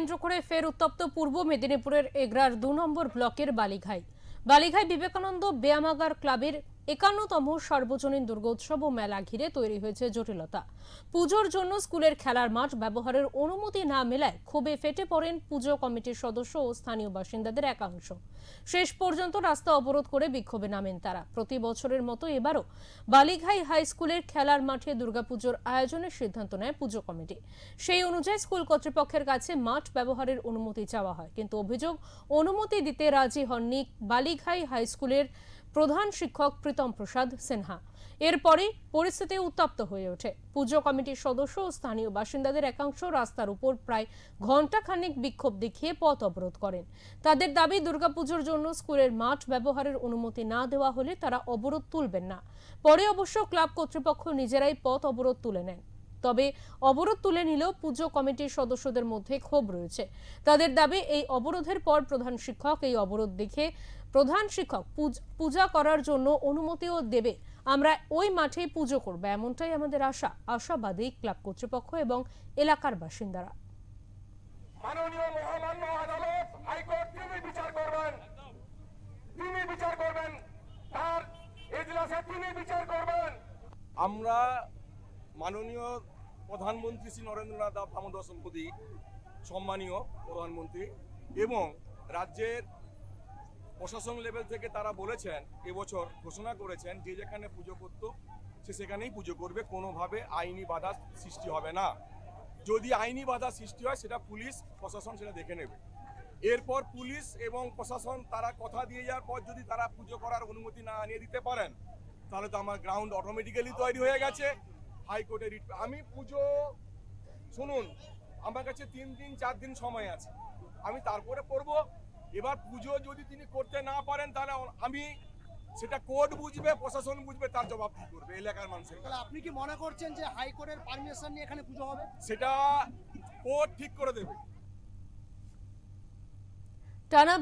কেন্দ্র করে ফের উত্তপ্ত পূর্ব মেদিনীপুরের এগরার ২ নম্বর ব্লকের বালিঘাই বিবেকানন্দ ব্যায়ামাগার ক্লাবের ৫১তম সার্বজনীন দুর্গোৎসব ও মেলা ঘিরে তৈরি হয়েছে জটিলতা। পুজোর জন্য স্কুলের খেলার মাঠ ব্যবহারের অনুমতি না মেলায় ক্ষোভে ফেটে পড়েন পুজো কমিটির সদস্য ও স্থানীয় বাসিন্দাদের একাংশ। শেষ পর্যন্ত রাস্তা অবরোধ করে বিক্ষোভে নামেন তারা। প্রতি বছরের মতো এবারও বালিঘাই হাই স্কুলের খেলার মাঠে দুর্গাপুজোর আয়োজনের সিদ্ধান্ত নেয় পুজো কমিটি। সেই অনুযায়ী স্কুল কর্তৃপক্ষের কাছে মাঠ ব্যবহারের অনুমতি চাওয়া হয়, কিন্তু অভিযোগ অনুমতি দিতে রাজি হননি বালিঘাই হাই স্কুলের প্রধান শিক্ষক প্রীতম প্রসাদ সিনহা। এরপরে পরিস্থিতি উত্তপ্ত হয়ে ওঠে। পুজো কমিটির সদস্য ও স্থানীয় বাসিন্দাদের একাংশ রাস্তার উপর প্রায় ঘণ্টাখানেক বিক্ষোভ দেখিয়ে পথ অবরোধ করেন। তাদের দাবি, দুর্গাপুজোর জন্য স্কুলের মাঠ ব্যবহারের অনুমতি না দেওয়া হলে তারা অবরোধ তুলবেন না। পরে অবশ্য ক্লাব কর্তৃপক্ষ নিজেরাই পথ অবরোধ তুলে নেন। তবে অবরোধ তুলে নিলেও পুজো কমিটির সদস্যদের মধ্যে ক্ষোভ রয়েছে। তাদের দাবি, এই অবরোধের পর প্রধান শিক্ষক এই অবরোধ দেখে পূজা করার জন্য অনুমতিও দেবে। আমরা ওই মাঠেই পুজো করব, এমনটাই আমাদের আশাবাদী ক্লাব কর্তৃপক্ষ এবং এলাকার বাসিন্দারা। মাননীয় মহামান্য আদালত হাইকোর্ট তিনি বিচার করবেন, তার এজলাসে তিনি বিচার করবেন। আমরা মাননীয় প্রধানমন্ত্রী শ্রী নরেন্দ্রনাথ দামোদর মোদী, সম্মানীয় প্রধানমন্ত্রী, এবং রাজ্যের প্রশাসন লেভেল থেকে তারা বলেছেন, এবছর ঘোষণা করেছেন যে যেখানে পুজো করত সে সেখানেই পুজো করবে, কোনোভাবে আইনি বাধা সৃষ্টি হবে না। যদি আইনি বাধা সৃষ্টি হয় সেটা পুলিশ প্রশাসন সেটা দেখে নেবে। এরপর পুলিশ এবং প্রশাসন তারা কথা দিয়ে যাওয়ার পর যদি তারা পুজো করার অনুমতি না আনিয়ে দিতে পারেন, তাহলে তো আমার গ্রাউন্ড অটোমেটিক্যালি তৈরি হয়ে গেছে। হাইকোর্টে রিট, আমি পুজো শুনুন, আমার কাছে 3 দিন 4 দিন সময় আছে, আমি তারপরে করব। এবার পুজো যদি তিনি করতে না পারেন তাহলে আমি সেটা কোর্ট বুঝবে, প্রশাসন বুঝবে, তার জবাব কি করবে এলাকার মানুষের। তাহলে আপনি কি মনে করছেন যে হাইকোর্টের পারমিশন নিয়ে এখানে পুজো হবে? সেটা কোর্ট ঠিক করে দেবে। টানা